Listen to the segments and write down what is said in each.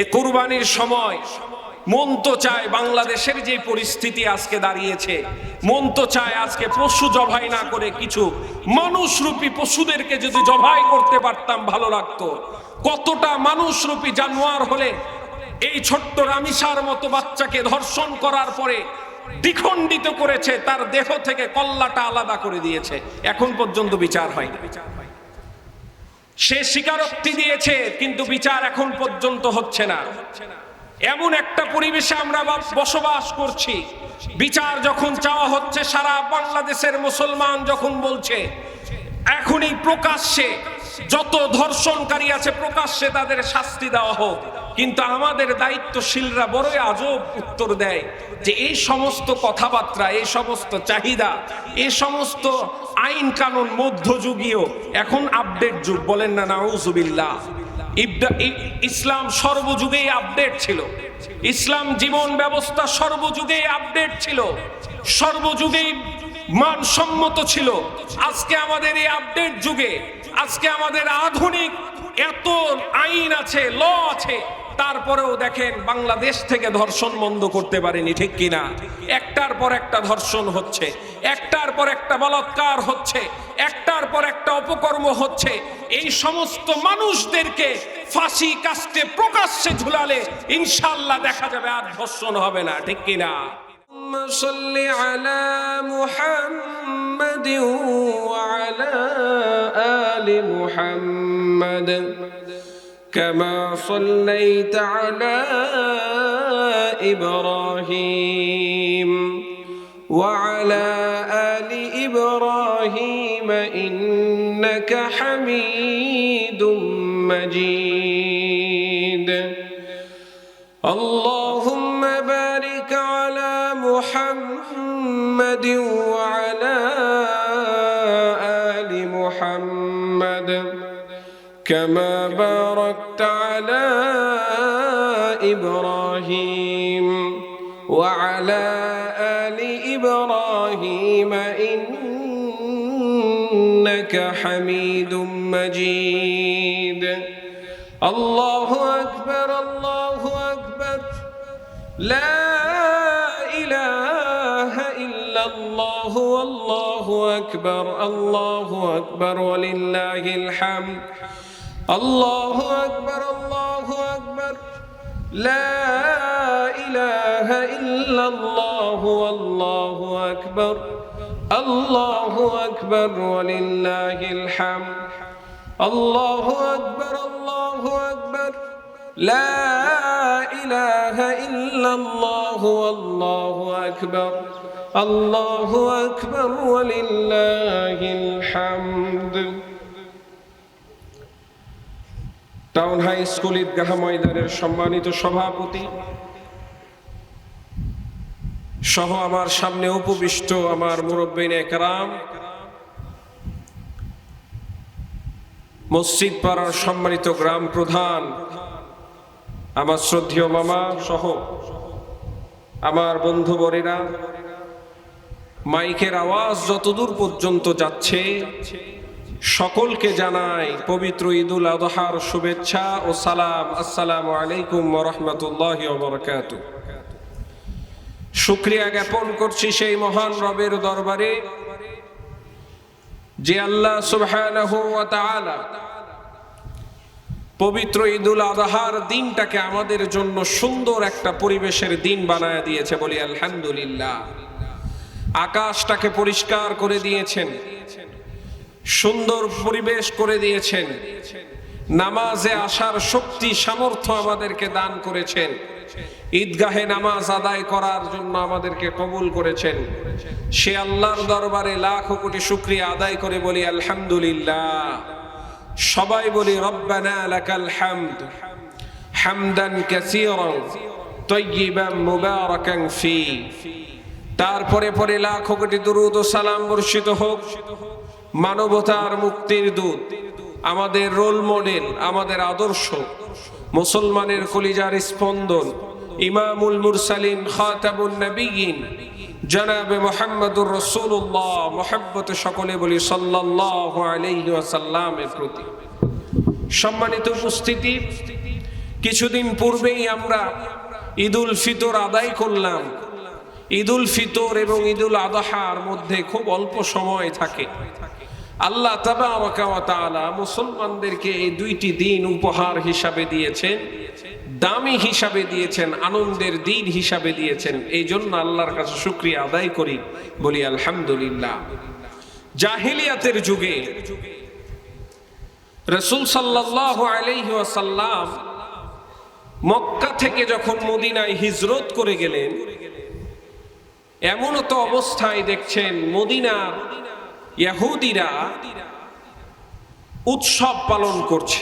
এ কুরবানির সময় মন তো চায় বাংলাদেশের যে পরিস্থিতি আজকে দাঁড়িয়েছে, মন তো চায় আজকে পশু জবাই না করে কিছু মানুষরূপী পশুদেরকে যদি জবাই করতে পারতাম ভালো লাগতো। কতটা মানুষরূপী জানোয়ার হলে এই ছোট্ট রামিসার মতো বাচ্চাকে ধর্ষণ করার পরে দ্বিখণ্ডিত করেছে, তার দেহ থেকে কল্লাটা আলাদা করে দিয়েছে, এখন পর্যন্ত বিচার হয়নি। সে স্বীকারোক্তি দিয়েছে কিন্তু বিচার এখন পর্যন্ত হচ্ছে না। এমন একটা পরিবেশে আমরা বসবাস করছি, বিচার যখন চাওয়া হচ্ছে, সারা বাংলাদেশের মুসলমান যখন বলছে এখনই প্রকাশ্যে যত ধর্ষণকারী আছে প্রকাশ্যে তাদের শাস্তি দেওয়া হোক, কিন্তু আমাদের দায়িত্বশীলরা বড়ই আজব উত্তর দেয় যে এই সমস্ত কথাবার্তা, এই সমস্ত চাহিদা, এই সমস্ত আইন কানুন মধ্যযুগীয়, এখন আপডেট যুগ, বলেন না নাউজুবিল্লাহ। ইসলাম সর্বযুগেই আপডেট ছিল, ইসলাম জীবন ব্যবস্থা সর্বযুগেই আপডেট ছিল, সর্বযুগেই মানসম্মত ছিল। আজকে আমাদের এই আপডেট যুগে, আজকে আমাদের আধুনিক এত আইন আছে, ল আছে, তারপরেও দেখেন বাংলাদেশ থেকে ধর্ষণ বন্ধ করতে পারেনি, ঠিক কিনা? একটার পর একটা ধর্ষণ হচ্ছে, একটার পর একটা বলাৎকার হচ্ছে, একটার পর একটা অপকর্ম হচ্ছে। এই সমস্ত মানুষদেরকে ফাঁসি কাস্টে প্রকাশ্যে ঝুলালে ইনশাআল্লাহ দেখা যাবে আর ধর্ষণ হবে না, ঠিক কিনা? صل على محمد وعلى آل محمد كما صليت على إبراهيم وعلى آل إبراهيم إنك حميد مجيد اللهم بارك على محمد وعلى آل محمد كما باركت على إبراهيم وعلى آل إبراهيم إنك حميد مجيد الله أكبر الله أكبر لا إله إلا الله والله أكبر الله أكبر ولله الحمد الله أكبر الله أكبر لا إله إلا الله والله أكبر الله أكبر ولله الحمد الله أكبر الله أكبر لا إله إلا الله والله أكبر الله أكبر ولله الحمد টাউন হাই স্কুল ঈদগাহ ময়দানের সম্মানিত সভাপতি সহ আমার সামনে উপবিষ্ট আমার মুরব্বিনে কেরাম, মসজিদ পাড়ার সম্মানিত গ্রাম প্রধান, আমার শ্রদ্ধেয় মামা সহ আমার বন্ধুবরেরা, মাইকের আওয়াজ যতদূর পর্যন্ত যাচ্ছে সকলকে জানাই পবিত্র ঈদুল আযহার শুভেচ্ছা ও সালাম। আসসালামু আলাইকুম ওয়া রাহমাতুল্লাহি ওয়া বারাকাতুহু। শুকরিয়া জ্ঞাপন করছি সেই মহান রবের দরবারে যে আল্লাহ সুবহানাহু ওয়া তাআলা পবিত্র ঈদুল আযহার দিনটাকে আমাদের জন্য সুন্দর একটা পরিবেশের দিন বানায় দিয়েছে, বলি আলহামদুলিল্লাহ। আকাশটাকে পরিষ্কার করে দিয়েছেন, সুন্দর পরিবেশ করে দিয়েছেন, নামাজে আসার শক্তি সামর্থ্য আমাদেরকে দান করেছেন, ঈদগাহে নামাজ আদায় করার জন্য আমাদেরকে কবুল করেছেন। সে আল্লাহর দরবারে লাখ কোটি শুকরিয়া আদায় করে বলি আলহামদুলিল্লাহ। সবাই বলি রব্বানা লাকাল হামদ হামদান কাসীরান তাইয়িবান মুবারাকান ফি। তারপরে পরে লাখ কোটি দুরূদ ও সালাম বর্ষিত হোক মানবতার মুক্তির দূত, আমাদের রোল মডেল, আমাদের আদর্শ, মুসলমানের কলিজার স্পন্দন, ইমামুল মুরসালিন খাতামুন নবিয়্যিন জনাবে মুহাম্মদুর রাসূলুল্লাহ, মুহাব্বতে সকলে বলি সাল্লাল্লাহু আলাইহি ওয়াসাল্লামের প্রতি। সম্মানিত উপস্থিতি, কিছুদিন পূর্বেই আমরা ঈদুল ফিতর আদায় করলাম। ঈদুল ফিতর এবং ঈদুল আযহার মধ্যে খুব অল্প সময় থাকে। আল্লাহ তাবারক ওয়া তাআলা মুসলমানদেরকে এই দুইটি দিন উপহার হিসাবে দিয়েছেন, দামি হিসাবে দিয়েছেন, আনন্দের দিন হিসাবে দিয়েছেন। এই জন্য আল্লাহর কাছে শুকরিয়া আদায় করি, বলি আলহামদুলিল্লাহ। জাহিলিয়াতের যুগে রাসূল সাল্লাল্লাহু আলাইহি ওয়াসাল্লাম মক্কা থেকে যখন মদিনায় হিজরত করে গেলেন, এমন তো অবস্থায় দেখছেন মদিনার ইহুদিরা উৎসব পালন করছে।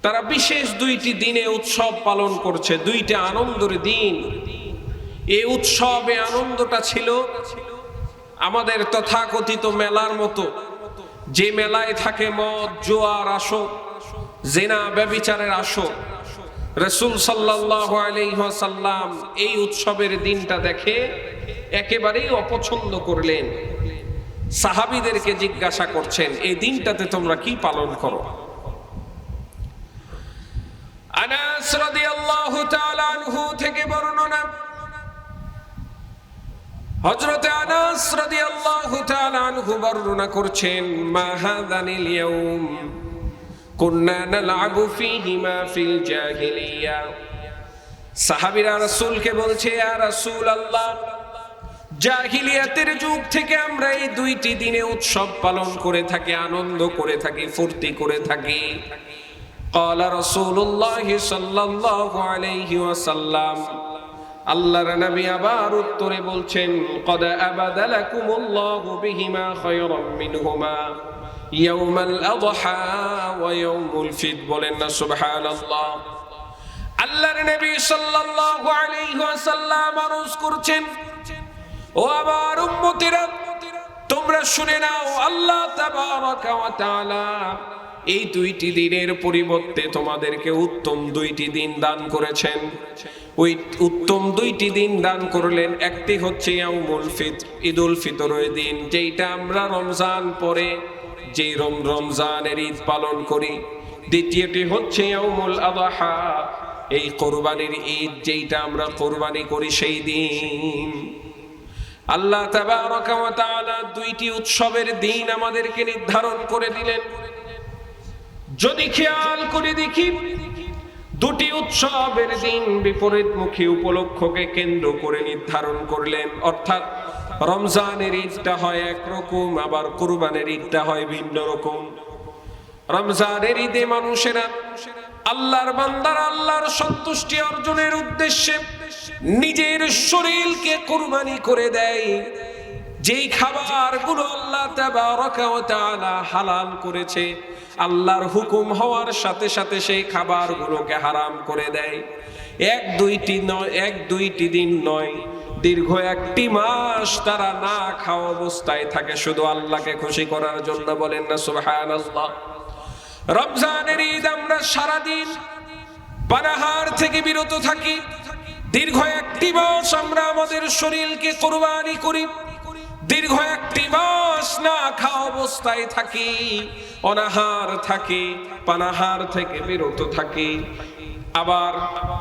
তারা বিশেষ দুইটি দিনে উৎসব পালন করছে, দুইটা আনন্দের দিন। এই উৎসবে আনন্দটা ছিল আমাদের তথাকথিত মেলার মতো, যে মেলায় থাকে মদ, জুয়ার আসর, জিনা ব্যভিচারের আসর। রাসূল সাল্লাল্লাহু আলাইহি ওয়াসাল্লাম এই উৎসবের দিনটা দেখে একেবারেই অপছন্দ করলেন। সাহাবীদেরকে জিজ্ঞাসা করছেন, এই দিনটাতে তোমরা কি পালন করো? আনাস রাদিয়াল্লাহু তাআলা আনহু থেকে বর্ণনা, হযরত আনাস রাদিয়াল্লাহু তাআলা আনহু বর্ণনা করছেন, মা হাযানিল ইয়াউম কুন্না নালআবু ফীহি মা ফিল জাহিলিয়া। সাহাবীরা রাসূলকে বলছে, ইয়া রাসূলুল্লাহ, জাহিলিয়াতের যুগ থেকে আমরা এই দুইটি দিনে উৎসব পালন করে থাকি, আনন্দ করে থাকি, ফুর্তি করে থাকি। ক্বালা রাসূলুল্লাহ সাল্লাল্লাহু আলাইহি ওয়াসাল্লাম, আল্লাহর নবী আবার উত্তরে বলছেন, ক্বাদ আবাদালাকুমুল্লাহু বিহিমা খায়রাম মিনহুমা ইয়াউমাল আযহা ওয়া ইয়াউমুল ফিতর। বলেন না সুবহানাল্লাহ। আল্লাহর নবী সাল্লাল্লাহু আলাইহি ওয়াসাল্লাম আরজ করছেন, ও আমার উম্মতেরা, তোমরা শুনে নাও, আল্লাহ তাবারাকা ওয়া তাআলা এই দুইটি দিনের পরিবর্তে তোমাদেরকে উত্তম দুইটি দিন দান করেছেন। ওই উত্তম দুইটি দিন দান করলেন। একটি হচ্ছে ইয়াউমুল ফিতর, ঈদুল ফিতরের দিন, যেটা আমরা রমজান পরে যে রমজানের ঈদ পালন করি। দ্বিতীয়টি হচ্ছে ইয়াউমুল আযহা, এই কোরবানির ঈদ, যেটা আমরা কোরবানি করি সেই দিন। আল্লাহ তাবারাকা ওয়া তাআলা দুইটি উৎসবের দিন আমাদেরকে নির্ধারণ করে দিলেন। যদি খেয়াল করে দেখি, দুটি উৎসবের দিন বিপরীতমুখী উপলক্ষকে কেন্দ্র করে নির্ধারণ করলেন। অর্থাৎ রমজানের ঈদটা হয় একরকম, আবার কুরবানের ঈদটা হয় ভিন্ন রকম। রমজানের ঈদে মানুষেরা, আল্লাহর বান্দারা আল্লাহর সন্তুষ্টি অর্জনের উদ্দেশ্যে নিজের শরীরকে কুরবানি করে দেয়। যেই খাবারগুলো আল্লাহ তাবারাকা ওয়া তাআলা হালাল করেছে, আল্লাহর হুকুম হওয়ার সাথে সাথে সেই খাবারগুলোকে হারাম করে দেয়। এক দুইটি দিন নয়, দীর্ঘ একটি মাস তারা না খাওয়া অবস্থায় থাকে, শুধু আল্লাহকে খুশি করার জন্য। বলেন না সুবহানাল্লাহ। রমজানের ঈদ আমরা সারাদিন পানাহার থেকে বিরত থাকি। দীর্ঘ একটি মাস আমরা আমাদের শরীরকে কুরবানি করি। দীর্ঘ একটি মাস না খাওয়া অবস্থায় থাকি, অনাহার থাকি, পানাহার থেকে বিরত থাকি। আবার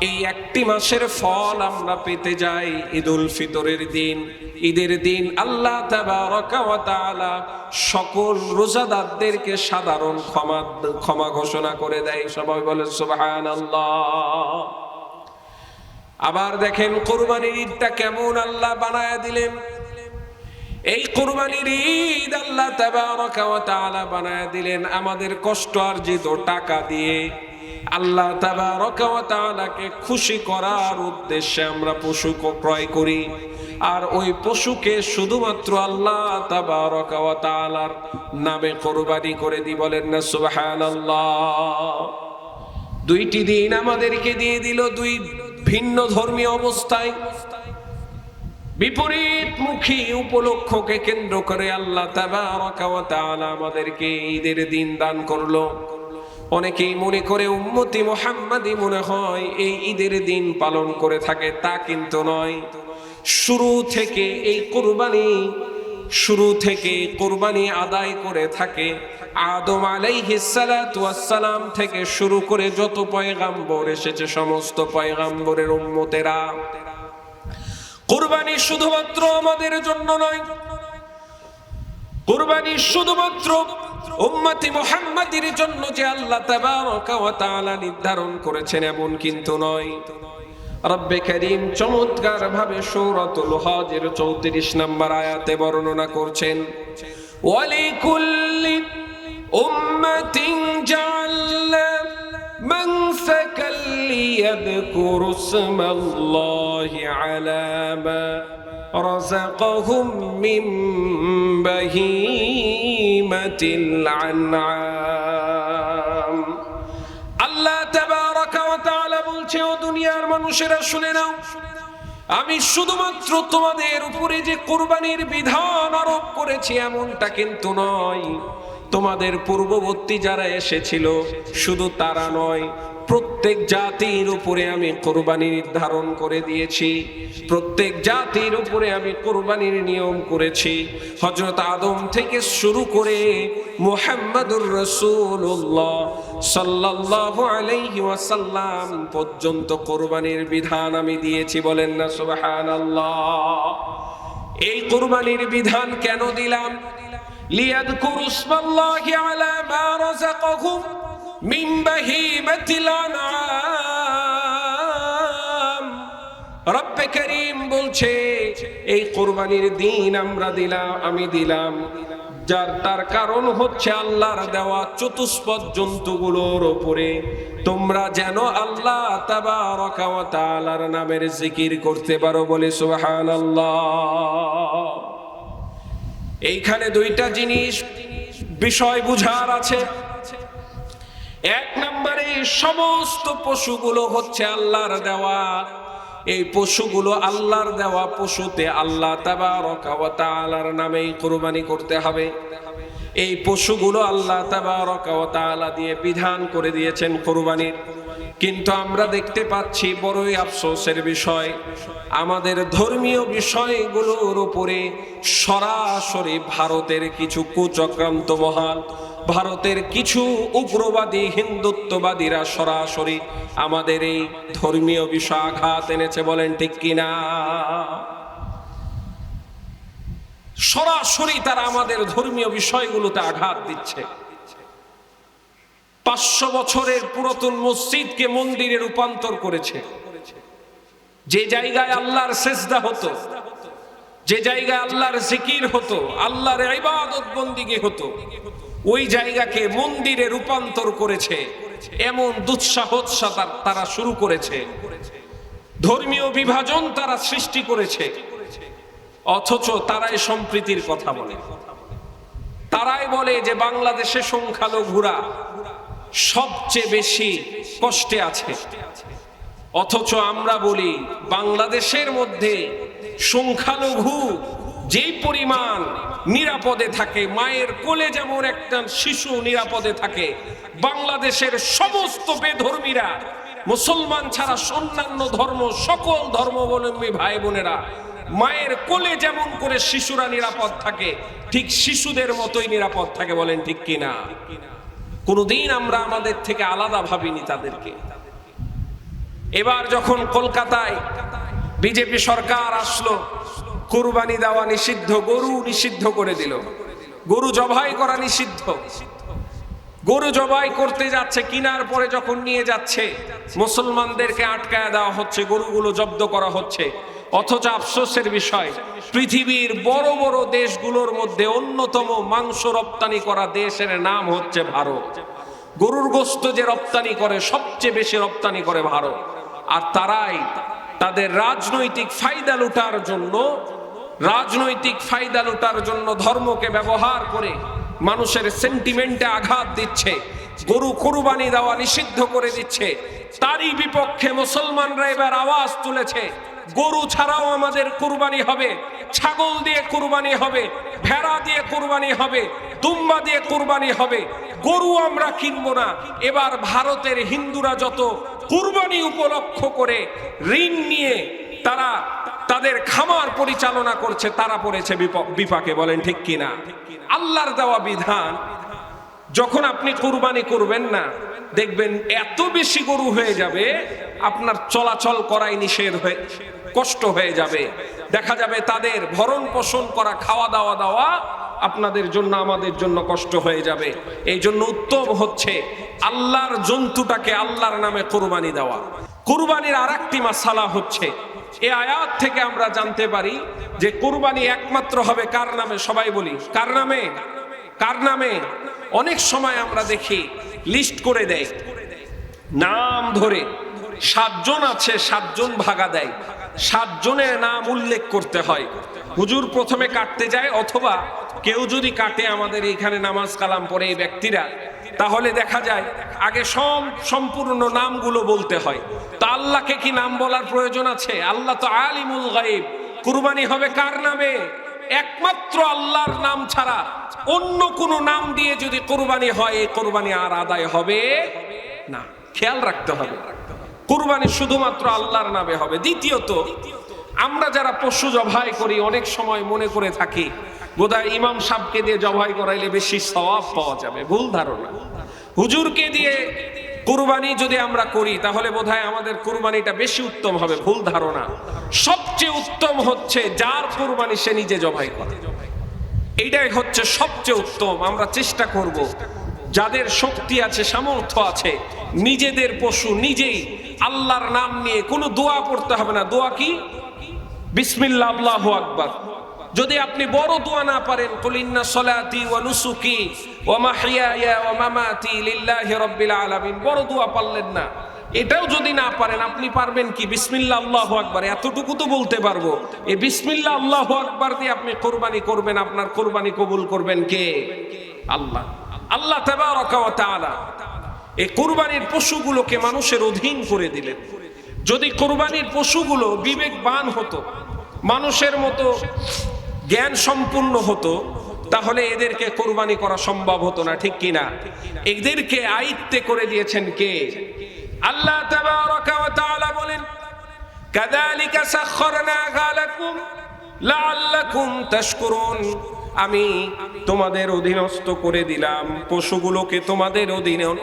এই একটি মাসের ফল আমরা পেতে যাই ঈদুল ফিতরের দিন। ঈদের দিন আল্লাহ তাবারাকা ওয়া তাআলা সকল রোজাদারদেরকে সাধারণ ক্ষমা ঘোষণা করে দেয়। সবাই বলে সুবহানাল্লাহ। আবার দেখেন কোরবানির ঈদটা কেমন আল্লাহ বানায়া দিলেন। এই কোরবানির ঈদ আল্লাহ তাবারাকা ওয়া তাআলা বানায়া দিলেন আমাদের কষ্ট অর্জিত টাকা দিয়ে। আল্লাহ তাবারাকা ওয়া তাআলাকে খুশি করার উদ্দেশ্যে আমরা পশু ক্রয় করি, আর ওই পশুকে শুধুমাত্র আল্লাহ তাবারাকা ওয়া তাআলার নামে কোরবানি করে দিই। বলেন না সুবহানাল্লাহ। দুইটি দিন আমাদেরকে দিয়ে দিল দুই ভিন্ন ধর্মীয় অবস্থায়, বিপরীতমুখী উপলক্ষকে কেন্দ্র করে আল্লাহ তাবারাকা ওয়া তাআলা আমাদেরকে ঈদের দিন দান করলো। অনেকেই মনে করে উম্মতি মুহাম্মাদি মনে হয় এই ঈদের দিন পালন করে থাকে, তা কিন্তু নয়। শুরু থেকে এই কুরবানি শুরু থেকে কুরবানি আদায় করে থাকে। আদম আলাইহিস সালাতু ওয়াস সালাম থেকে শুরু করে যত পয়গাম্বর এসেছে সমস্ত পয়গাম্বরের উম্মতেরা কুরবানি শুধুমাত্র আমাদের জন্য নয়, কুরবানি শুধুমাত্র উম্মতি মুহাম্মাদের জন্য যে আল্লাহ তাবারাকা ওয়া তাআলা নির্ধারণ করেছেন এমন কিন্তু নয়। রব্বে কারীম চমৎকার ভাবে সূরাতুল হজের 34 নম্বর আয়াতে বর্ণনা করছেন, ওয়ালিকুল্লি উম্মাতিন জাআলনা মানসাকাল লিয়াযকুরু ইসমাল্লাহি আলা মা রাযাকাহুম মিন বাহীমাতিল আনআম। আল্লাহ তাবারাকা ওয়া তাআলা বলছে, ও দুনিয়ার মানুষেরা শুনে নাও, আমি শুধুমাত্র তোমাদের উপরে যে কুরবানির বিধান আরোপ করেছি এমনটা কিন্তু নয়। তোমাদের পূর্ববর্তী যারা এসেছিল শুধু তারা নয়, প্রত্যেক জাতির উপরে আমি কুরবানি নির্ধারণ করে দিয়েছি। প্রত্যেক জাতির উপরে আমি কুরবানির নিয়ম করেছি। হযরত আদম থেকে শুরু করে মুহাম্মাদুর রাসূলুল্লাহ সাল্লাল্লাহু আলাইহি ওয়াসাল্লাম পর্যন্ত কুরবানির বিধান আমি দিয়েছি। বলেন না সুবহানাল্লাহ। এই কুরবানির বিধান কেন দিলাম? লিয়াযকুরু ইসমাল্লাহি আলা মা রাযাকাহুম মিন বাহীমাতিল আনআম। রব্বে কারীম বলছে, এই কুরবানির দিন আমি দিলাম যার তার কারণ হচ্ছে আল্লাহর দেওয়া চতুষ্পদ জন্তুগুলোর উপরে তোমরা যেন আল্লাহ তাবারাকা ওয়া তাআলার নামের জিকির করতে পারো। বলে সুবহানাল্লাহ। এইখানে দুইটা জিনিস বিষয় বুঝার আছে। এক নম্বরে সমস্ত পশুগুলো হচ্ছে আল্লাহর দেওয়া। এই পশুগুলো আল্লাহর দেওয়া পশুতে আল্লাহ তাবারাকা ওয়া তাআলার নামেই কুরবানি করতে হবে। এই পশুগুলো আল্লাহ তাবারাকা ওয়া তাআলা দিয়ে বিধান করে দিয়েছেন কুরবানির। কিন্তু আমরা দেখতে পাচ্ছি বড়ই আফসোসের বিষয়, আমাদের ধর্মীয় বিষয়গুলোর উপরে সরাসরি ভারতের কিছু কুচক্রান্ত মহল, ভারতের কিছু উগ্রবাদী হিন্দুত্ববাদীরা সরাসরি আমাদের এই ধর্মীয় বিষয় আঘাত এনেছে। বলেন ঠিক কিনা? সরাসরি তারা আমাদের ধর্মীয় বিষয়গুলোতে আঘাত দিচ্ছে। 500 বছরের পুরাতন মসজিদকে মন্দিরে রূপান্তর করেছে। যে জায়গায় আল্লাহর সেজদা হতো, যে জায়গায় আল্লাহর জিকির হতো, আল্লাহর ইবাদত বন্দেগী হতো, ওই জায়গাকে মন্দিরে রূপান্তর করেছে। এমন দুঃসাহস তারা শুরু করেছে, ধর্মীয় বিভাজন তারা সৃষ্টি করেছে। অথচ তারাই সম্প্রীতির কথা বলে, তারাই বলে যে বাংলাদেশে সংখ্যালঘুরা সবচেয়ে বেশি কষ্টে আছে। অথচ আমরা বলি বাংলাদেশের মধ্যে সংখ্যালঘু যেই পরিমাণ নিরাপদে থাকে, মায়ের কোলে যেমন একটা শিশু নিরাপদে থাকে, বাংলাদেশের সমস্ত বেধর্মীরা মুসলমান ছাড়া অন্যান্য ধর্ম সকল ধর্মাবলম্বী ভাই বোনেরা মায়ের কোলে যেমন করে শিশুরা নিরাপদ থাকে, ঠিক শিশুদের মতোই নিরাপদ থাকে। বলেন ঠিক কিনা? কোনদিন আমরা আমাদের থেকে আলাদা ভাবিনি তাদেরকে। এবার যখন কলকাতায় বিজেপি সরকার আসলো, কুরবানি দেওয়া নিষিদ্ধ, গরু নিষিদ্ধ করে দিল, গরু জবাই করা নিষিদ্ধ। গরু জবাই করতে যাচ্ছে, কিনার পরে যখন নিয়ে যাচ্ছে মুসলমানদেরকে আটকায় দেওয়া হচ্ছে, গরুগুলো জব্দ করা হচ্ছে। অথচ আফসোসের বিষয়, পৃথিবীর বড় বড় দেশগুলোর মধ্যে অন্যতম মাংস রপ্তানি করা দেশের নাম হচ্ছে ভারত। গরুর গোশত যে রপ্তানি করে সবচেয়ে বেশি রপ্তানি করে ভারত। আর তারাই তাদের রাজনৈতিক ফায়দা লুটার জন্য ধর্মকে ব্যবহার করে মানুষের সেন্টিমেন্টে আঘাত দিচ্ছে, গরু কুরবানি দেওয়া নিষিদ্ধ করে দিচ্ছে। তারই বিপক্ষে মুসলমানরা এবার আওয়াজ তুলেছে, গরু ছাড়াও আমাদের কুরবানি হবে, ছাগল দিয়ে কুরবানি হবে, ভেড়া দিয়ে কুরবানি হবে, দুম্বা দিয়ে কুরবানি হবে, গরু আমরা কিনবো না। এবার ভারতের হিন্দুরা যত কুরবানি উপলক্ষ করে ঋণ নিয়ে তারা তাদের খামার পরিচালনা করছে, তারা পড়েছে বিপাকে। বলেন ঠিক কিনা? আল্লাহর দেওয়া বিধান, যখন আপনি কুরবানি করবেন না, দেখবেন এত বেশি গরু হয়ে যাবে, আপনার চলাচল করাই নিষেধ হয়ে, কষ্ট হয়ে যাবে। দেখা যাবে তাদের ভরণ পোষণ করা, খাওয়া দাওয়া দেওয়া আপনাদের জন্য, আমাদের জন্য কষ্ট হয়ে যাবে। এই জন্য উত্তম হচ্ছে আল্লাহর জন্তুটাকে আল্লাহর নামে কুরবানি দেওয়া। কুরবানির আরেকটি মাসালা হচ্ছে, এই আয়াত থেকে আমরা জানতে পারি যে কুরবানি একমাত্র হবে কার নামে? সবাই বলি, কার নামে? কার নামে? অনেক সময় আমরা দেখি লিস্ট করে দেয়, নাম ধরে 7 জন আছে, 7 জন ভাগা দেয়, 7 জনের নাম উল্লেখ করতে হয়। হুজুর প্রথমে কাটতে যায়, অথবা কেউ যদি কাটে আমাদের এইখানে নামাজ কালাম পড়ে এই ব্যক্তিরা, তাহলে দেখা যায় আগে সম্পূর্ণ নামগুলো বলতে হয়। তো আল্লাহকে কি নাম বলার প্রয়োজন আছে? আল্লাহ তো আলিমুল গায়ব। কুরবানি হবে কার নামে? একমাত্র আল্লাহর নাম ছাড়া অন্য কোনো নাম দিয়ে যদি কুরবানি হয়, এই কুরবানি আর আদায় হবে না। খেয়াল রাখতে হবে, কুরবানি শুধুমাত্র আল্লাহর নামে হবে। দ্বিতীয়ত, আমরা যারা পশু জবাই করি, অনেক সময় মনে করে থাকি বোধহয় ইমাম সাহেবকে দিয়ে জবাই করাইলে বেশি সওয়াব পাওয়া যাবে। ভুল ধারণা। হুজুরকে দিয়ে কুরবানি যদি আমরা করি, তাহলে বোধহয় আমাদের কুরবানিটা বেশি উত্তম হবে। ভুল ধারণা। সবচেয়ে উত্তম হচ্ছে যার কুরবানি সে নিজে জবাই করে, এইটাই হচ্ছে সবচেয়ে উত্তম। আমরা চেষ্টা করব, যাদের শক্তি আছে, সামর্থ্য আছে, নিজেদের পশু নিজেই আল্লাহর নাম নিয়ে, কোনো দোয়া পড়তে হবে না। দোয়া কি? বিসমিল্লাহ, আল্লাহু আকবার। যদি আপনি বড় দোয়া না পারেন, কুল ইন্না সলাতি ওয়া নুসুকি ওয়া মাহইয়ায়া ওয়া মামাতি লিল্লাহি রাব্বিল আলামিন, বড় দোয়া পারলেন না, এটাও যদি না পারেন, আপনি পারবেন কি? বিসমিল্লাহ আল্লাহু আকবার, এতটুকু তো বলতে পারবো। এই বিসমিল্লাহ আল্লাহু আকবার দিয়ে আপনি কুরবানি করবেন, আপনার কুরবানি কবুল করবেন কে? আল্লাহ। আল্লাহ তাবারাকা ওয়া তাআলা এই কুরবানির পশুগুলোকে মানুষের অধীন করে দিলেন। যদি কুরবানির পশুগুলো বিবেকবান হতো, মানুষের মতো জ্ঞান সম্পূর্ণ হতো, তাহলে এদেরকে কুরবানি করা সম্ভব হতো না। ঠিক কিনা? এদেরকে আয়ত্তে করে দিয়েছেন কে? আল্লাহ তাবারাকা ওয়া তাআলা বলেন, কাযালিকা সাখখারনাহা লাকুম লাআল্লাকুম তাশকুরুন। আমি তোমাদের অধীনস্থ করে দিলাম, পশুগুলোকে তোমাদের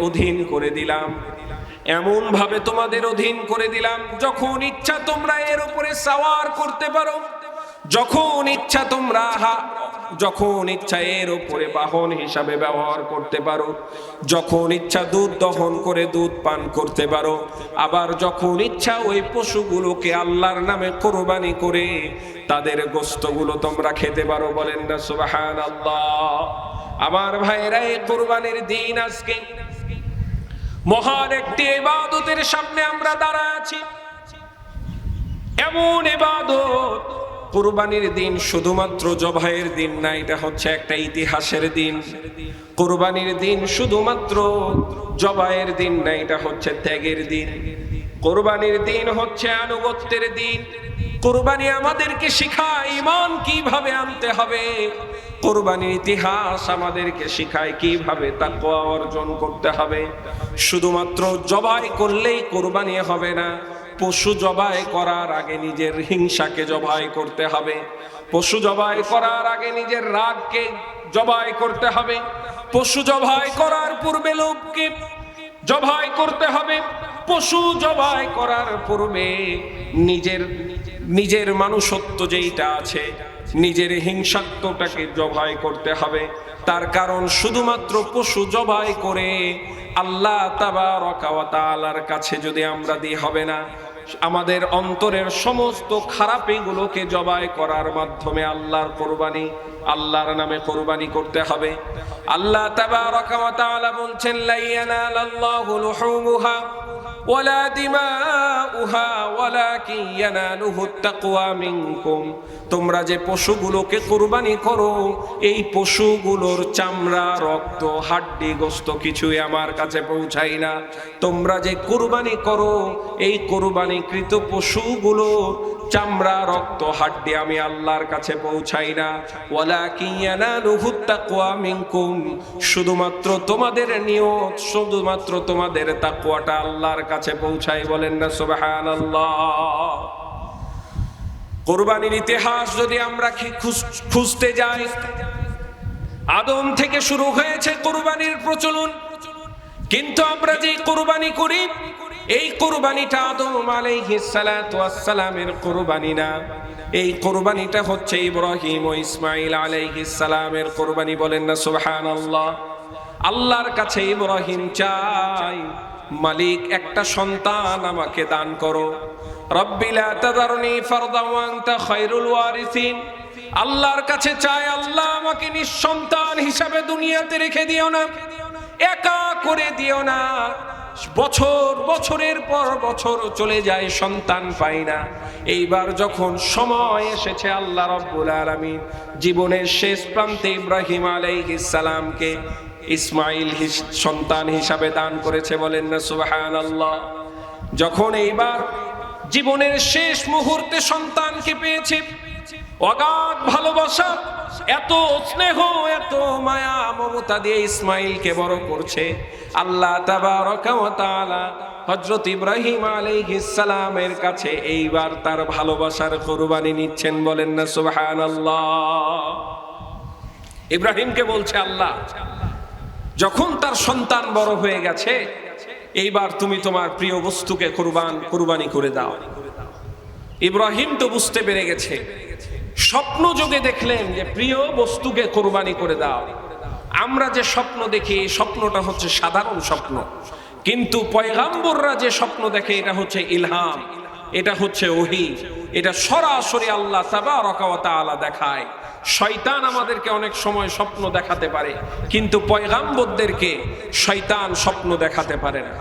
অধীন করে দিলাম, এমন ভাবে তোমাদের অধীন করে দিলাম, যখন ইচ্ছা তোমরা এর উপরে সাওয়ার করতে পারো, যখন ইচ্ছা তোমরা যখন ইচ্ছা এর উপরে বাহন হিসাবে ব্যবহার করতে পারো, যখন ইচ্ছা দুধ দহন করে দুধ পান করতে পারো, আবার যখন ইচ্ছা ওই পশুগুলোকে আল্লাহর নামে কুরবানি করে তাদের গোশতগুলো তোমরা খেতে পারো। বলেন না সুবহানাল্লাহ। আমার ভাইরা, এই কুরবানির দিন আজকে মহান একটি ইবাদতের সামনে আমরা দাঁড়ায় আছি। এমন ইবাদত, কুরবানির দিন শুধুমাত্র জবাইয়ের দিন না, এটা হচ্ছে একটা ইতিহাসের দিন। কুরবানির দিন শুধুমাত্র জবাইয়ের দিন না, এটা হচ্ছে ত্যাগের দিন। কুরবানির দিন হচ্ছে আনুগত্যের দিন। কুরবানি আমাদেরকে শেখায় ঈমান কিভাবে আনতে হবে। কুরবানির ইতিহাস আমাদেরকে শেখায় কিভাবে তাকওয়া অর্জন করতে হবে। শুধুমাত্র জবাই করলেই কুরবানি হবে না, পশু জবাই করার আগে নিজের হিংসাকে জবাই করতে হবে। পশু জবাই করার আগে নিজের রাগকে জবাই করতে হবে। পশু জবাই করার পূর্বে লোভকে জবাই করতে হবে। পশু জবাই করার পূর্বে নিজের মানুষত্ব যেইটা আছে, নিজের হিংসাত্বটাকে জবাই করতে হবে। তার কারণ শুধুমাত্র পশু জবাই করে আল্লাহ তাবারকা ওয়া তাআলার কাছে যদি আমরা দিই হবে না, আমাদের অন্তরের সমস্ত খারাপিগুলোকে জবাই করার মাধ্যমে আল্লাহর কুরবানি, আল্লাহর নামে কুরবানি করতে হবে। আল্লাহ তাবারকা ওয়া তাআলা বলছেন, লা ইয়ানালাল্লাহু লুহুমুহা ওয়ালা দিমাউহা ওয়ালাকিন ইয়ানালুহুত তাকওয়া মিনকুম। তোমরা যে পশুগুলোকে কুরবানি করো, এই পশুগুলোর চামড়া, রক্ত, হাড্ডি, গোশত কিছুই আমার কাছে পৌঁছায় না। তোমরা যে কুরবানি করো, এই কুরবানিকৃত পশুগুলো চামড়া, রক্ত, হাড্ডি আমি আল্লাহর কাছে পৌঁছাই না। ওয়ালাকিন ইয়ানালুহুত তাকওয়া মিনকুম, শুধুমাত্র তোমাদের নিয়ত, শুধুমাত্র তোমাদের তাকওয়াটা আল্লাহর কাছে পৌঁছায়। বলেন না সুবহানাল্লাহ। কুরবানির ইতিহাস যদি আমরা খুঁজতে যাই, আদম থেকে শুরু হয়েছে কুরবানির প্রচলন। কিন্তু আমরা যে কুরবানি করি, এই কুরবানিটা আদম আলাইহিস সালাতু ওয়াস সালামের কুরবানি না, এই কুরবানিটা হচ্ছে ইব্রাহিম ও ইসমাঈল আলাইহিস সালামের কুরবানি। বলেন না সুবহানাল্লাহ। আল্লাহর কাছে ইব্রাহিম চাই, মালিক একটা সন্তান আমাকে দান করো। রব্বি লা তাযারনি ফারদান ওয়া আনতা খায়রুল ওয়ারিসিন। আল্লাহর কাছে চাই, আল্লাহ আমাকে নিঃসন্তান হিসাবে দুনিয়াতে রেখে দিও না, একা করে দিও না। বছরের পর বছর চলে যায়, সন্তান পাই না। এইবার যখন সময় এসেছে, আল্লাহ রাব্বুল আলামিন জীবনের শেষ প্রান্তে ইব্রাহিম আলাইহিস সালামকে ইসমাঈল সন্তান হিসাবে দান করেছে। বলেন না সুবহানাল্লাহ। যখন এইবার জীবনের শেষ মুহূর্তে সন্তানকে পেয়েছে, অগাধ ভালোবাসা, এত স্নেহ, এত মায়া মমতা দিয়ে ইসমাঈলকে বড় করছে আল্লাহ তাবারাকা ওয়া তাআলা। হযরত ইব্রাহিম আলাইহিস সালামের কাছে এইবার তার ভালোবাসার কুরবানি নিচ্ছেন। বলেন না সুবহানাল্লাহ। ইব্রাহিমকে বলছে আল্লাহ, যখন তার সন্তান বড় হয়ে গেছে, এইবার তুমি তোমার প্রিয় বস্তুকে কুরবানি করে দাও। ইব্রাহিম তো বুঝতে পেরে গেছে, স্বপ্ন যোগে দেখলেন যে প্রিয় বস্তুকে কুরবানি করে দাও। আমরা যে স্বপ্ন দেখি, এই স্বপ্নটা হচ্ছে সাধারণ স্বপ্ন, কিন্তু পয়গাম্বররা যে স্বপ্ন দেখে, এটা হচ্ছে ইলহাম, এটা হচ্ছে ওহী, এটা সরাসরি আল্লাহ তাবারাকা ওয়া তাআলা দেখায়। শয়তান আমাদেরকে অনেক সময় স্বপ্ন দেখাতে পারে, কিন্তু পয়গাম্বরদেরকে শয়তান স্বপ্ন দেখাতে পারে না।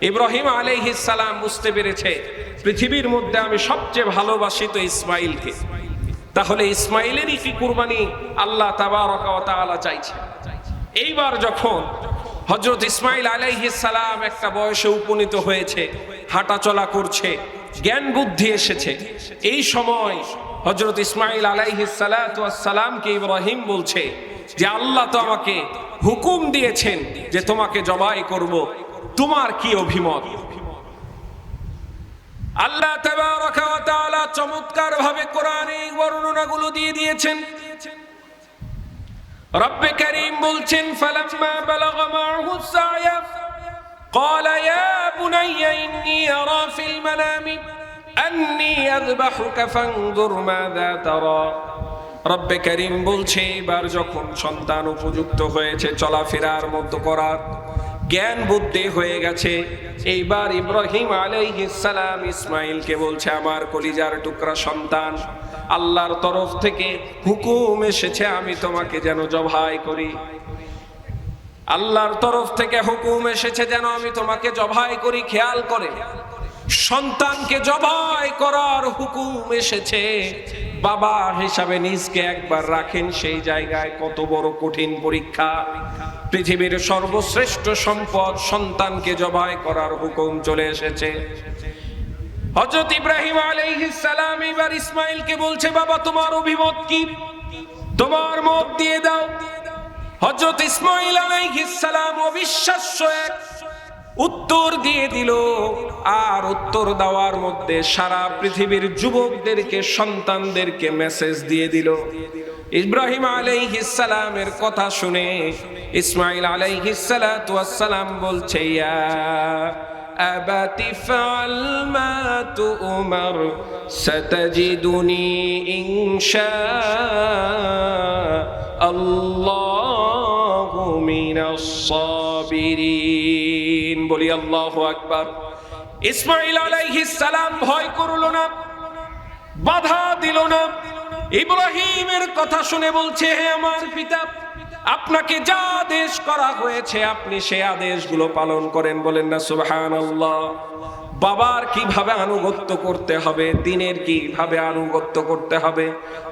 ইব্রাহিম আলাইহিস সালাম বুঝতে পেরেছে, পৃথিবীর মধ্যে আমি সবচেয়ে ভালোবাসি তো ইসমাঈলকে, তাহলে ইসমাঈলেরই কি কুরবানি আল্লাহ তাবারাকা ওয়া তাআলা চাইছে। এইবার যখন হযরত ইসমাঈল আলাইহিস সালাম একটা বয়সে উপনীত হয়েছে, হাঁটা চলা করছে, জ্ঞান বুদ্ধি এসেছে, এই সময় হযরত ইসমাঈল আলাইহিস সালাতু ওয়াস সালামকে ইব্রাহিম বলছে যে আল্লাহ তো আমাকে হুকুম দিয়েছেন যে তোমাকে জবাই করব, তোমার কি অভিমত? আল্লাহ তাবারাকা ওয়া তাআলা চমৎকার ভাবে কোরআনে বর্ণনাগুলো দিয়ে দিয়েছেন। রব্বে কারীম বলছেন, ফালাম্মা বালাগা মা'হু সা'য়া ক্বালা ইয়া বুনাইয়া ইন্নী আরা ফিল মানামি আন্নী আযবাহুকা ফানজুর মাযা তারা। রব্বে কারীম বলছে, এবার যখন সন্তান উপযুক্ত হয়েছে, চলাফেরার মতো করার জ্ঞান বুদ্ধি হয়ে গেছে, এইবার ইব্রাহিম আলাইহিস সালাম ইসমাঈলকে বলছে, আমার কলিজার টুকরা সন্তান, আল্লাহর তরফ থেকে হুকুম এসেছে আমি তোমাকে যেন জবাই করি। আল্লাহর তরফ থেকে হুকুম এসেছে যেন আমি তোমাকে জবাই করি। খেয়াল করে, সন্তানকে জবাই করার হুকুম এসেছে। বাবা হিসাবে নিজকে একবার রাখেন সেই জায়গায়, কত বড় কঠিন পরীক্ষা। পৃথিবীর সর্বশ্রেষ্ঠ সম্পদ সন্তানকে জবাই করার হুকুম চলে এসেছে। হযরত ইব্রাহিম আলাইহিস সালাম এবার ইসমাঈলকে বলছে, বাবা তোমার অভিমত কি, তোমার মত দিয়ে দাও। হযরত ইসমাঈল আলাইহিস সালাম অবিশ্বাস্য এক উত্তর দিয়ে দিল, আর উত্তর দেওয়ার মধ্যে সারা পৃথিবীর যুবকদেরকে, সন্তানদেরকে মেসেজ দিয়ে দিল। ইব্রাহিম আলাইহিস সালামের কথা শুনে ইসমাঈল আলাইহিস সালাতু ওয়াস সালাম বলছে, ইয়া আবাতি ফাআল মা তু'মার সাতাজিদুনি ইনশাআল্লাহু মিনাস সাবিরিন। বলি আল্লাহু আকবার। ইসমাঈল আলাইহিস সালাম ভয় করল না, বাধা দিল না। ইব্রাহিমের কথা শুনে বলছে, হে আমার পিতা, আপনাকে যা আদেশ করা হয়েছে আপনি সেই আদেশগুলো পালন করেন। বলেন না সুবহানাল্লাহ। বাবার কিভাবে আনুগত্য করতে হবে, দিনের কিভাবে আনুগত্য করতে হবে,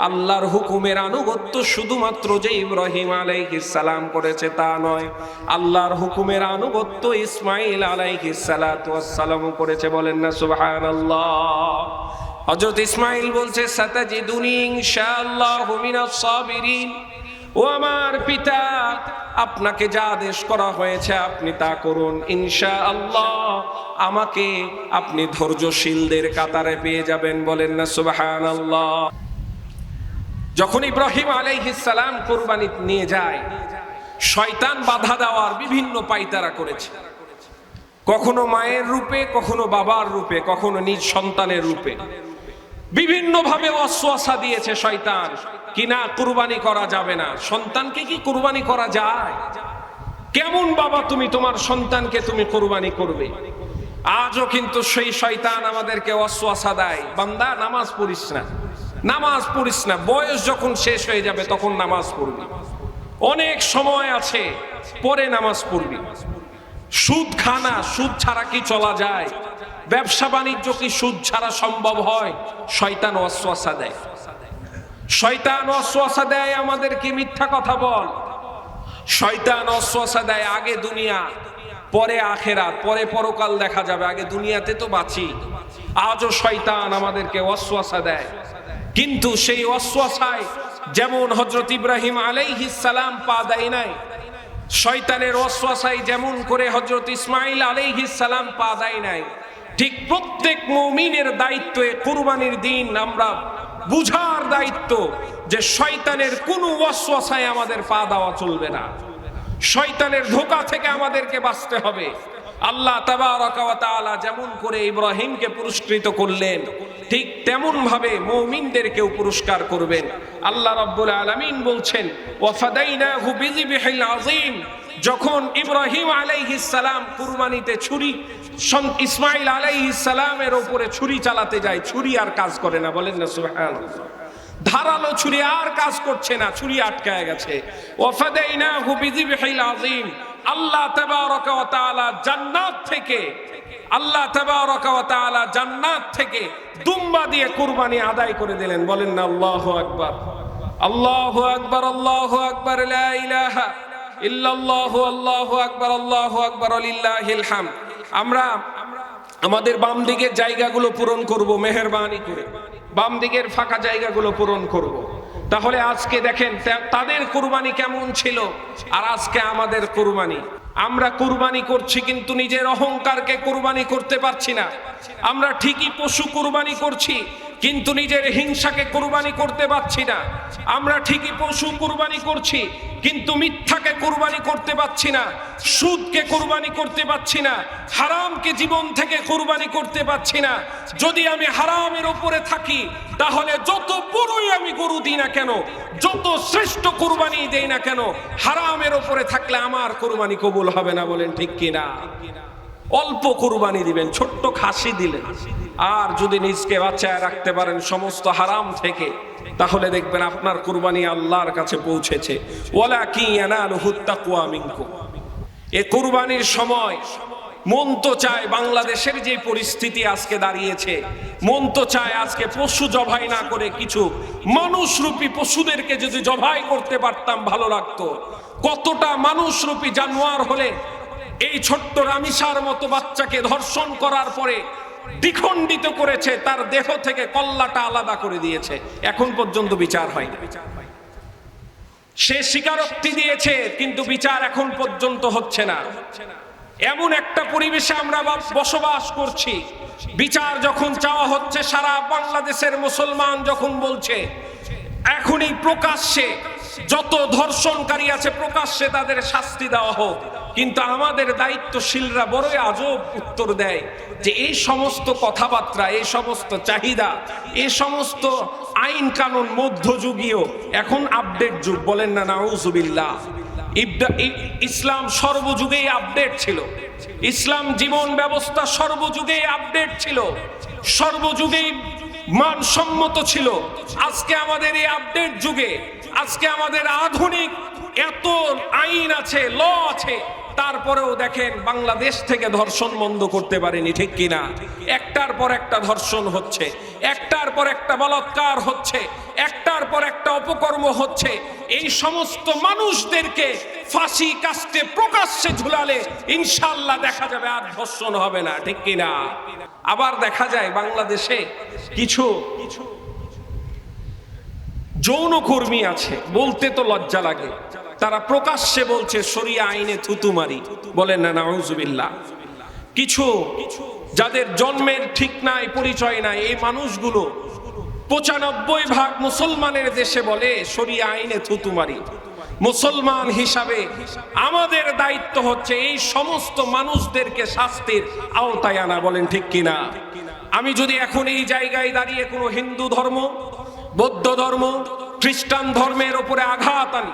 আল্লাহর হুকুমের আনুগত্য শুধুমাত্র যে ইব্রাহিম আলাইহিস সালাম করেছে তা নয়, আল্লাহর হুকুমের আনুগত্য ইসমাঈল আলাইহিস সালাতু ওয়াস সালাম করেছে। বলেন না সুবহানাল্লাহ। হযরত ইসমাঈল বলছে, সাতাজিদুনি ইনশাআল্লাহু মিনাস সাবিরিন। ও আমার পিতা, আপনাকে যা আদেশ করা হয়েছে আপনি তা করুন, ইনশাআল্লাহ আমাকে আপনি ধৈর্যশীলদের কাতারে পেয়ে যাবেন। বলেন না সুবহানাল্লাহ। যখন ইব্রাহিম আলাইহিস সালাম কুরবানি নিয়ে যায়, শয়তান বাধা দেওয়ার বিভিন্ন পায়তারা করেছে, কখনো মায়ের রূপে, কখনো বাবার রূপে, কখনো নিজ সন্তানের রূপে বিভিন্ন ভাবে ওয়াসওয়াসা দিয়েছে শয়তান, কিনা কুরবানি করা যাবে না। সন্তানকে কি কুরবানি করা যায়? কেমন বাবা তুমি, তোমার সন্তানকে তুমি কুরবানি করবে? আজও কিন্তু সেই শয়তান আমাদেরকে ওয়াসওয়াসা দেয়, বান্দা নামাজ পড়িস না, নামাজ পড়িস না, বয়স যখন শেষ হয়ে যাবে তখন নামাজ পড়বি, অনেক সময় আছে পরে নামাজ পড়বি। সুদ খানা, সুদ ছাড়া কি চলা যায়? ব্যবসা বাণিজ্য কি সুদ ছাড়া সম্ভব হয়? শয়তান ওয়াসওয়াসা দেয়, শয়তান ওয়াসওয়াসা দেয় আমাদেরকে মিথ্যা কথা বল, শয়তান ওয়াসওয়াসা দেয় আগে দুনিয়া পরে আখেরাত, পরে পরকাল দেখা যাবে, আগে দুনিয়াতে তো বাঁচি। আজও শয়তান আমাদেরকে ওয়াসওয়াসা দেয়, কিন্তু সেই ওয়াসওয়াসায় যেমন হযরত ইব্রাহিম আলাইহিস সালাম পা দেয় নাই, শয়তানের ওয়াসওয়াসায় যেমন করে হযরত ইসমাঈল আলাইহিস সালাম পা দেয় নাই, ঠিক প্রত্যেক মুমিনের দায়িত্ব কুরবানির দিন আমরা বুঝার দায়িত্ব যে শয়তানের কোনো ওয়াসওয়াসায় আমাদের পা দেওয়া চলবে না, শয়তানের ধোঁকা থেকে আমাদেরকে বাঁচতে হবে। আল্লাহ তাবারাকা ওয়া তাআলা যেমন করে ইব্রাহিমকে পুরস্কৃত করলেন, ঠিক তেমন ভাবে মুমিনদেরকেও পুরস্কার করবেন। আল্লাহ রাব্বুল আলামিন বলছেন, ওয়া ফাদাইনাহু বিযিবহিল আযীম। যখন ইব্রাহিম আলাইহিস সালাম কুরবানিতে ছুরি, ইসমাঈল আলাইহিস সালামের উপরে ছুরি চালাতে যায়, ছুরি আর কাজ করে না। বলেন না সুবহানাল্লাহ। ধারালো ছুরি আর কাজ করছে না, ছুরি আটকায় গেছে। ওয়া ফাদাইনাহু বিযিবহিল আযীম। আল্লাহ তাবারাকা ওয়া তাআলা জান্নাত থেকে, আল্লাহ তাবারাকা ওয়া তাআলা জান্নাত থেকে দুম্বা দিয়ে কুরবানি আদায় করে দিলেন। বলেন না আল্লাহু আকবার, আল্লাহু আকবার, আল্লাহু আকবার, লা ইলাহা ইল্লাল্লাহু, আল্লাহু আকবার, আল্লাহু আকবার, লিল্লাহিল হামদ। আমরা আমাদের বাম দিকের জায়গাগুলো পূরণ করব, মেহেরবানি করে বাম দিকের ফাঁকা জায়গাগুলো পূরণ করব। তাহলে আজকে দেখেন তাদের কুরবানি কেমন ছিল আর আজকে আমাদের কুরবানি। আমরা কুরবানি করছি কিন্তু নিজের অহংকারকে কুরবানি করতে পারছি না। আমরা ঠিকই পশু কুরবানি করছি কিন্তু নিজের হিংসাকে কুরবানি করতে পারছি না। আমরা ঠিকই পশু কুরবানি করছি কিন্তু মিথ্যাকে কুরবানি করতে পারছি না, সুদকে কুরবানি করতে পারছি না, হারামকে জীবন থেকে কুরবানি করতে পারছি না। যদি আমি হারামের উপরে থাকি তাহলে যত বড়ই আমি গরু দিই না কেন, যত শ্রেষ্ঠ কুরবানি দেই না কেন, হারামের উপরে থাকলে আমার কুরবানি কবুল হবে না। বলেন ঠিক কিনা? অল্প কুরবানি দিবেন, ছোট্ট খাসি দিলেন, আর যদি নিজকে বাঁচায় রাখতে পারেন সমস্ত হারাম থেকে, তাহলে দেখবেন আপনার কুরবানি আল্লাহর কাছে পৌঁছেছে। ওয়ালাকিন ইয়ানালুহুত তাকওয়া মিনকুম। এই কুরবানির সময় মন তো চায়, বাংলাদেশের যে পরিস্থিতি আজকে দাঁড়িয়েছে, মন তো চায় আজকে পশু জবাই না করে কিছু মানুষরূপী পশুদেরকে যদি জবাই করতে পারতাম ভালো লাগতো। কতটা মানুষরূপী জানোয়ার হলে এই ছোট্ট রামিসার মতো বাচ্চাকে ধর্ষণ করার পরে দ্বিখণ্ডিত করেছে, তার দেহ থেকে কল্লাটা আলাদা করে দিয়েছে, এখন পর্যন্ত বিচার হয়নি। সে স্বীকারোক্তি দিয়েছে কিন্তু বিচার এখন পর্যন্ত হচ্ছে না। এমন একটা পরিবেশে আমরা বসবাস করছি, বিচার যখন চাওয়া হচ্ছে, সারা বাংলাদেশের মুসলমান যখন বলছে এখনই প্রকাশ্যে যত ধর্ষণকারী আছে প্রকাশ্যে তাদের শাস্তি দেওয়া হোক, কিন্তু আমাদের দায়িত্বশীলরা বড়ই আজব উত্তর দেয় যে এই সমস্ত কথাবার্তা, এই সমস্ত চাহিদা, এই সমস্ত আইন কানুন মধ্যযুগীয়, এখন আপডেট যুগ। বলেন না নাউজুবিল্লাহ। ইসলাম সর্বযুগেই আপডেট ছিল, ইসলাম জীবন ব্যবস্থা সর্বযুগেই আপডেট ছিল, সর্বযুগেই মানসম্মত ছিল। আজকে আমাদের এই আপডেট যুগে, আজকে আমাদের আধুনিক এত আইন আছে, ল আছে, তারপরেও দেখেন বাংলাদেশ থেকে ধর্ষণ বন্ধ করতে পারেনি। ঠিক কিনা? একটার পর একটা ধর্ষণ হচ্ছে, একটার পর একটা বলাৎকার হচ্ছে, একটার পর একটা অপকর্ম হচ্ছে। এই সমস্ত মানুষদেরকে ফাঁসি কাস্টে প্রকাশ্যে ঝুলালে ইনশাআল্লাহ দেখা যাবে আর ধর্ষণ হবে না। ঠিক কিনা? আবার দেখা যায় বাংলাদেশে কিছু যৌনকর্মী আছে, বলতে তো লজ্জা লাগে, তারা প্রকাশ্যে বলছে শরিয়া আইনে থুতু মারি। বলেন না নাউজুবিল্লাহ। কিছু যাদের জন্মের ঠিক নাই, পরিচয় নাই, এই মানুষগুলো 95% মুসলমানের দেশে বলে শরিয়া আইনে থুতু মারি। মুসলমান হিসাবে আমাদের দায়িত্ব হচ্ছে এই সমস্ত মানুষদেরকে শাস্তির আওতায় আনা। বলেন ঠিক কিনা? আমি যদি এখন এই জায়গায় দাঁড়িয়ে কোনো হিন্দু ধর্ম, বৌদ্ধ ধর্ম, খ্রিস্টান ধর্মের উপরে আঘাত আনি,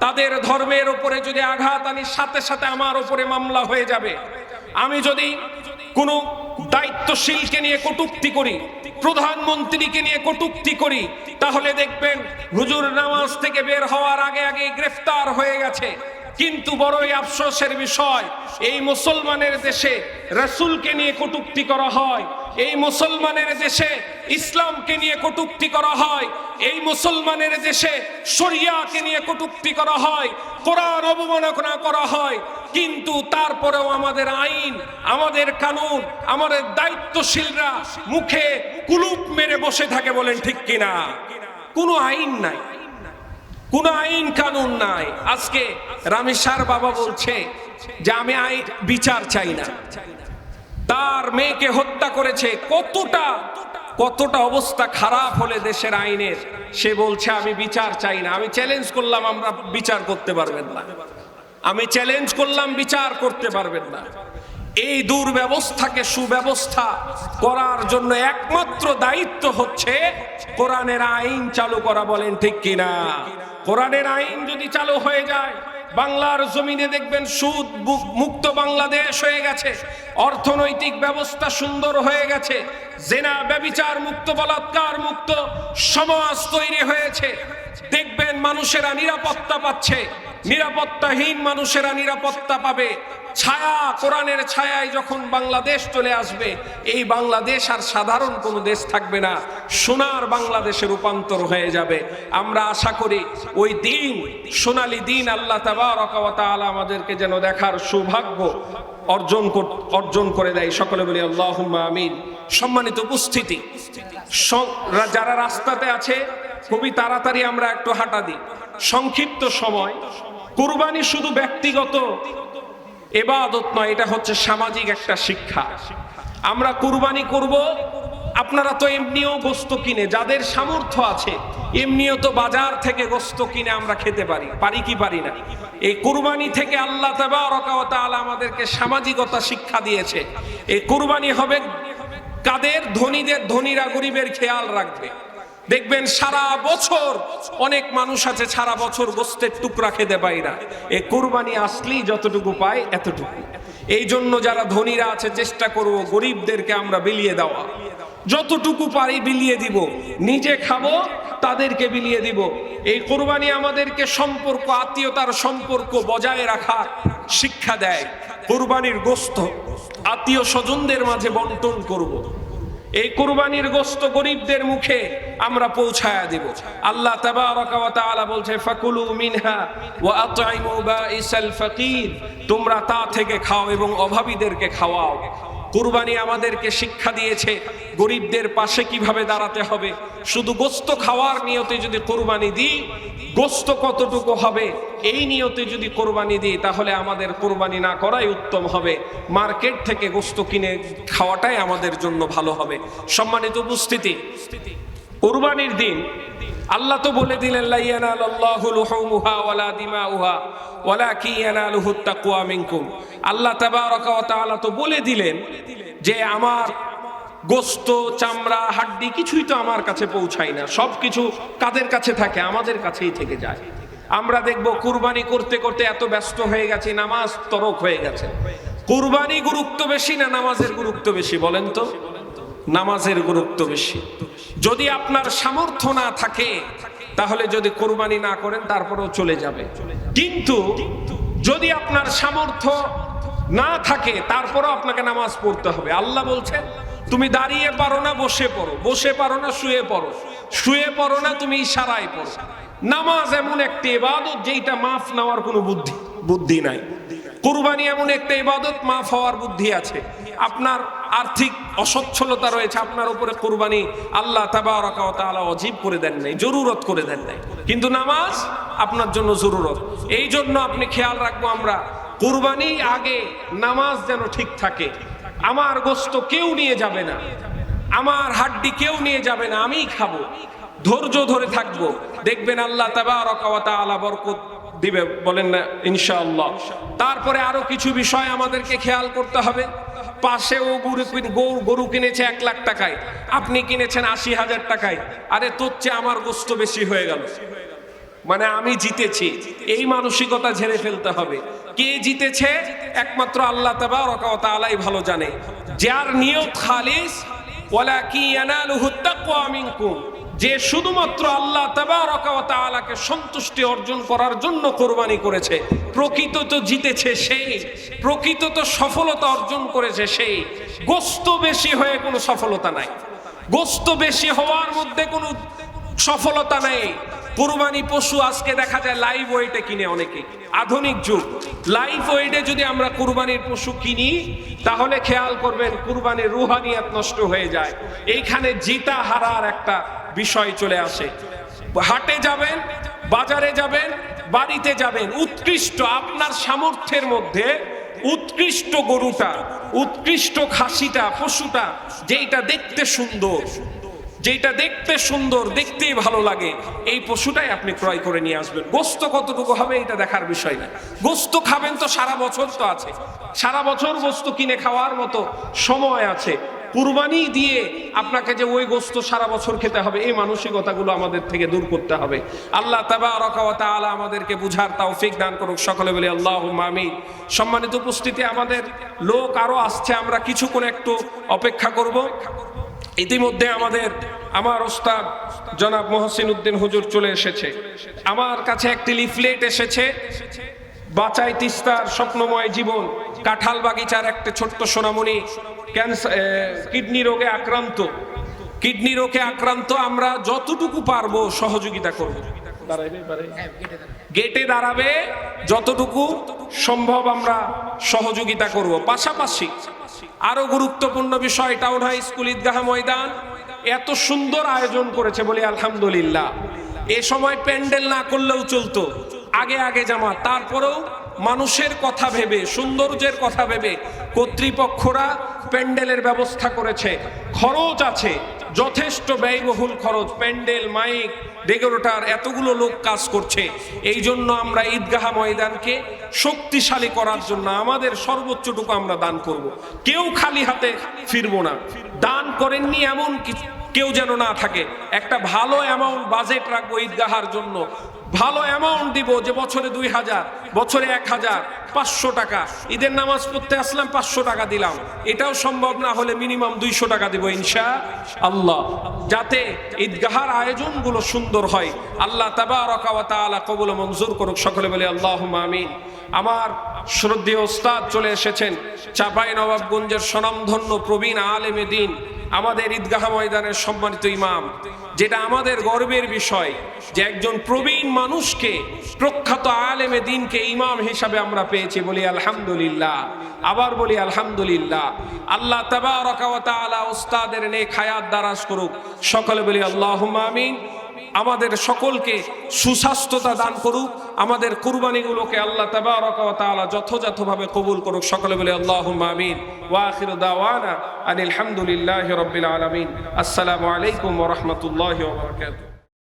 তাদের ধর্মের উপরে যদি আঘাত আনি, সাথে সাথে আমার উপরে মামলা হয়ে যাবে। আমি যদি কোনো দায়িত্বশীলকে নিয়ে কটূক্তি করি, প্রধানমন্ত্রীকে নিয়ে কটূক্তি করি, তাহলে দেখবেন হুজুর নামাজ থেকে বের হওয়ার আগে আগে গ্রেফতার হয়ে গেছে। কিন্তু বড়ই আফসোসের বিষয়, এই মুসলমানের দেশে রাসূলকে নিয়ে কটূক্তি করা হয়, এই মুসলমানের দেশে ইসলামকে নিয়ে কটূক্তি করা হয়, এই মুসলমানের দেশে শরিয়াকে নিয়ে কটূক্তি করা হয়, কোরআন অবমাননা করা হয়। কিন্তু তারপরেও আমাদের আইন, আমাদের কানুন, আমাদের দায়িত্বশীলরা মুখে কুলুপ মেরে বসে থাকে। বলেন ঠিক কিনা? কোনো আইন নাই, কোনো আইন কানুন নাই। আজকে রামেশার বাবা বলছে যে আমি বিচার চাই না। তার মেয়েকে হত্যা করেছে। কতটা অবস্থা খারাপ হলে দেশের আইনের, সে বলছে আমি বিচার চাই না। আমি চ্যালেঞ্জ করলাম, আমরা বিচার করতে পারবেন না। আমি চ্যালেঞ্জ করলাম, বিচার করতে পারবেন না। এই দুর্ব্যবস্থাকে সুব্যবস্থা করার জন্য একমাত্র দায়িত্ব হচ্ছে কোরআনের আইন চালু করা। বলেন ঠিক কিনা? কোরআনের আইন যদি চালু হয়ে যায়, বাংলার জমিনে দেখবেন সুদ মুক্ত বাংলাদেশ হয়ে গেছে, অর্থনৈতিক ব্যবস্থা সুন্দর হয়ে গেছে, জেনা ব্যভিচার মুক্ত, বলাৎকার মুক্ত সমাজ তৈরি হয়েছে। দেখবেন মানুষেরা নিরাপত্তা পাচ্ছে, নিরাপত্তাহীন মানুষেরা নিরাপত্তা পাবে। ছায়া, কোরআনের ছায়ায় যখন বাংলাদেশ চলে আসবে, এই বাংলাদেশ আর সাধারণ কোনো দেশ থাকবে না, সোনার বাংলাদেশে রূপান্তর হয়ে যাবে। আমরা আশা করি ওই দিন, সোনালী দিন আল্লাহ তাবারক ওয়া তাআলা আমাদেরকে যেন দেখার সৌভাগ্য অর্জন করে দেয়। সকলে বলি আল্লাহুম্মা আমিন। সম্মানিত উপস্থিতি, যারা রাস্তাতে আছে খুবই তাড়াতাড়ি আমরা একটু হাঁটা দিই, সংক্ষিপ্ত সময়। কুরবানি শুধু ব্যক্তিগত ইবাদত নয়, এটা হচ্ছে সামাজিক একটা শিক্ষা। আমরা কুরবানি করব, আপনারা তো এমনিও গোশত কিনে, যাদের সামর্থ্য আছে এমনিও তো বাজার থেকে গোশত কিনে আমরা খেতে পারি কি পারি না? এই কুরবানি থেকে আল্লাহ তাবারক ওয়া তাআলা আমাদেরকে সামাজিকতা শিক্ষা দিয়েছে। এই কুরবানি হবে কাদের? ধনীদের। ধনীরা গরিবের খেয়াল রাখবে। দেখবেন সারা বছর অনেক মানুষ আছে সারা বছর গোশতের টুকরা খেতে পায় না। এই কুরবানি আসলেই যতটুকু পায় এতটুকু। এই জন্য যারা ধনীরা আছে চেষ্টা করব গরিবদেরকে আমরা বিলিয়ে দেওয়া, যতটুকু পারি বিলিয়ে দিব, নিজে খাবো তাদেরকে বিলিয়ে দিব। এই কুরবানি আমাদেরকে সম্পর্ক, আত্মীয়তার সম্পর্ক বজায় রাখার শিক্ষা দেয়। কুরবানির গোশত আত্মীয় স্বজনদের মাঝে বন্টন করব। এই কুরবানির গোশত গরিবদের মুখে আমরা পৌঁছায়া দেব। আল্লাহ তাবারক ওয়া তাআলা বলছে ফাকুলু মিনহা ওয়া আতঈমু বাঈসাল ফাকির, তোমরা তা থেকে খাও এবং অভাবীদেরকে খাওয়াও। কুরবানি আমাদেরকে শিক্ষা দিয়েছে গরিবদের পাশে কিভাবে দাঁড়াতে হবে। শুধু গোশত খাওয়ার নিয়তে যদি কুরবানি দিই, গোশত কতটুকু হবে এই নিয়তে যদি কুরবানি দিই, তাহলে আমাদের কুরবানি না করাই উত্তম হবে। মার্কেট থেকে গোশত কিনে খাওয়াটাই আমাদের জন্য ভালো হবে। সম্মানিত উপস্থিতি, কুরবানির দিন আল্লাহ তো বলে দিলেন লা ইয়ানালুল্লাহু লুহুমুহা ওয়ালা দিমাউহা ওয়ালাকিন ইয়ানালুহুত তাকওয়া মিনকুম। আল্লাহ তাবারক ওয়া তাআলা তো বলে দিলেন যে আমার গোশত, চামড়া, হাড্ডি কিছুই তো আমার কাছে পৌঁছায় না, সব কিছু কাদের কাছে থাকে? আমাদের কাছেই থেকে যায়। আমরা দেখব কুরবানি করতে করতে এত ব্যস্ত হয়ে গেছে, নামাজ তরক হয়ে গেছে। কুরবানি গুরুত্ব বেশি না নামাজের গুরুত্ব বেশি? বলেন তো। নামাজের গুরুত্ব বেশি। যদি আপনার সামর্থ্য না থাকে তাহলে যদি কুরবানি না করেন তারপরেও চলে যাবে। কিন্তু যদি আপনার সামর্থ্য না থাকে তারপরেও আপনাকে নামাজ পড়তে হবে। আল্লাহ বলছেন তুমি দাঁড়িয়ে পারো না বসে পড়ো, বসে পারো না শুয়ে পড়ো, শুয়ে পড়ো না তুমি ইশারায় পড়ো। নামাজ এমন একটি ইবাদত যেটা মাফ নেওয়ার কোনো বুদ্ধি নাই। কুরবানি এমন একটা ইবাদত, মাফ হওয়ার বুদ্ধি আছে। আপনার আর্থিক অসচ্ছলতা রয়েছে, আপনার উপরে কুরবানি আল্লাহ তাবারাকা ওয়া তাআলা ওয়াজিব করে দেন নাই, জরুরত করে দেন নাই, কিন্তু নামাজ আপনার জন্য জরুরত। এই জন্য আপনি খেয়াল রাখবো আমরা, কুরবানি আগে নামাজ যেন ঠিক থাকে। আমার গোশত কেউ নিয়ে যাবে না, আমার হাড্ডি কেউ নিয়ে যাবে না, আমিই খাবো, ধৈর্য ধরে থাকবো, দেখবেন আল্লাহ তাবারাকা ওয়া তাআলা বরকত দিবে, বলেন না ইনশাআল্লাহ। তারপরে আরো কিছু বিষয় আমাদেরকে খেয়াল করতে হবে। পাশেও গরু কিনেছে 1 লাখ টাকায়, আপনি কিনেছেন 80,000 টাকায়, আরে তোর চেয়ে আমার গোশত বেশি হয়ে গেল, মানে আমি জিতেছি, এই মানসিকতা ঝেড়ে ফেলতে হবে। কে জিতেছে একমাত্র আল্লাহ তাবারাকা ওয়া তাআলাই ভালো জানে। যার নিয়ত খালিস, ওয়ালাকি ইয়ানালুহুত তাকওয়া মিনকুম, যে শুধুমাত্র আল্লাহ তাবারাকা ওয়া তাআলাকে সন্তুষ্টি অর্জন করার জন্য কোরবানি করেছে, প্রকৃত তো জিতেছে সেই, প্রকৃত তো সফলতা অর্জন করেছে সেই। গোশত বেশি হয়ে কোনো সফলতা নাই, গোশত বেশি হওয়ার মধ্যে কোনো সফলতা নেই। কুরবানি পশু আজকে দেখা যায় লাইভ ওয়েটে কিনে অনেকে, আধুনিক যুগ, লাইভ ওয়েটে যদি আমরা কুরবানির পশু কিনি তাহলে খেয়াল করবেন কুরবানির রুহানিয়াত নষ্ট হয়ে যায়। এইখানে জিতা হারার একটা বিষয় চলে আসে। হাটে যাবেন, বাজারে যাবেন, বাড়িতে যাবেন, উৎকৃষ্ট আপনার সামর্থ্যের মধ্যে উৎকৃষ্ট গরুটা, উৎকৃষ্ট খাসিটা, পশুটা, যেটা দেখতে সুন্দর, যেটা দেখতে সুন্দর, দেখতেই ভালো লাগে, এই পশুটাই আপনি ক্রয় করে নিয়ে আসবেন। গোশত কতটুকু হবে এটা দেখার বিষয় না, গোশত খাবেন তো সারা বছর তো আছে, সারা বছর গোশত কিনে খাওয়ার মতো সময় আছে। কুরবানি দিয়ে আপনাকে যে ওই গোশত সারা বছর খেতে হবে, এই মানসিকতাগুলো আমাদের থেকে দূর করতে হবে। আল্লাহ তাবারাকা ওয়া তাআলা আমাদেরকে বুঝার তৌফিক দান করুক, সকলে বলি আল্লাহুম্মা আমিন। সম্মানিত উপস্থিতি, আমাদের লোক আরো আসছে, আমরা কিছুক্ষণ একটু অপেক্ষা করব। ইতিমধ্যে আমার ওস্তাদ জনাব মহসিন উদ্দিন হুজুর চলে এসেছে। আমার কাছে একটি লিফলেট এসেছে, বাঁচাই তিস্তার স্বপ্নময় জীবন, কাঁঠাল বাগিচার একটা ছোট্ট সোনামণি ক্যান্সার, কিডনি রোগে আক্রান্ত, কিডনি রোগে আক্রান্ত। আমরা যতটুকু পারবো সহযোগিতা করব, গেটে দাঁড়াবে, যতটুকু সম্ভব আমরা সহযোগিতা করব। পাশাপাশি আরো গুরুত্বপূর্ণ বিষয়, টাউন হাই স্কুল ঈদগাহ ময়দান এত সুন্দর আয়োজন করেছে, বলি আলহামদুলিল্লাহ। এ সময় প্যান্ডেল না করলেও চলতো, আগে আগে জামা, তারপরেও মানুষের কথা ভেবে, সৌন্দর্যের কথা ভেবে কর্তৃপক্ষরা প্যান্ডেলের ব্যবস্থা করেছে। খরচ আছে, যথেষ্ট ব্যয়বহুল খরচ, প্যান্ডেল, মাইক, ডেকোরেটর, এতগুলো লোক কাজ করছে। এই জন্য আমরা ঈদগাহ ময়দানকে শক্তিশালী করার জন্য আমাদের সর্বোচ্চটুকু আমরা দান করব। কেউ খালি হাতে ফিরবো না। দান করেননি এমন কেউ যেন না থাকে। একটা ভালো অ্যামাউন্ট বাজেট রাখবো ঈদগাহার জন্য, ভালো অ্যামাউন্ট দিব, যে বছরে 2000, বছরে 1000, 500 টাকা। ঈদের নামাজ পড়তে আসলাম, 500 টাকা দিলাম, এটাও সম্ভব না হলে মিনিমাম 200 টাকা দিব ইনশাআল্লাহ, যাতে ঈদগাহার আয়োজনগুলো সুন্দর হয়। আল্লাহ তাবারাকা ওয়া তাআলা কবুল মঞ্জুর করুক, সকলে বলে আল্লাহুম্মা আমিন। আমার শ্রদ্ধেয় ওস্তাদ চলে এসেছেন, চাঁপাইনবাবগঞ্জের স্বনামধন্য প্রবীণ আলেমে দ্বীন, আমাদের ঈদগাহ ময়দানের সম্মানিত ইমাম। যেটা আমাদের গর্বের বিষয় যে একজন প্রবীণ মানুষকে, প্রখ্যাত আলেমে দ্বীনকে ইমাম হিসাবে আমরা পেয়েছি, বলি আলহামদুলিল্লাহ, আবার বলি আলহামদুলিল্লাহ। আল্লাহ তাবারাকা ওয়া তাআলা ওস্তাদের নেক হায়াত দারাজ করুক, সকলে বলি আল্লাহুম্মা আমিন। আমাদের সকলকে সুস্বাস্থ্যতা দান করুক, আমাদের কুরবানিগুলোকে আল্লাহ তাবারাকা ওয়া তাআলা যথাযথভাবে কবুল করুক, সকলে বলে আল্লাহুম্মা আমিন। ওয়া আখিরু দাওয়ানা আনিল হামদুলিল্লাহি রাব্বিল আলামিন। আসসালামু আলাইকুম ওয়া রাহমাতুল্লাহি ওয়া বারাকাতুহু।